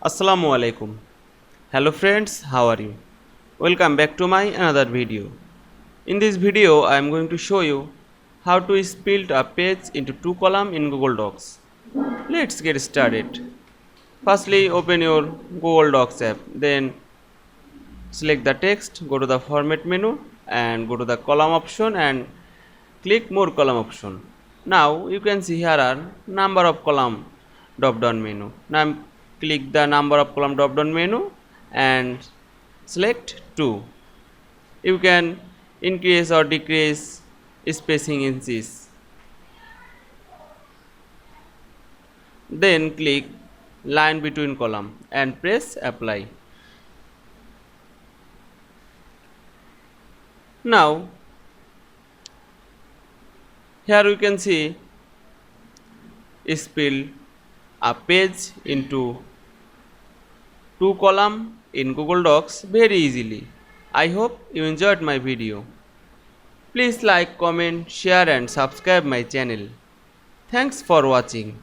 Assalamu Walaikum. Hello friends, how are you? Welcome back to my another video. In this video I am going to show you how to split a page into two columns in Google Docs. Let's get started. Firstly, open your Google Docs app, then select the text, go to the format menu and go to the column option and click more column option. Now you can see here are number of column drop down menu. Now click the number of column drop down menu and select 2. You can increase or decrease spacing inches. Then click line between column and press apply. Now here you can see split a page into two columns in Google Docs very easily. I hope you enjoyed my video. Please like, comment, share and subscribe my channel. Thanks for watching.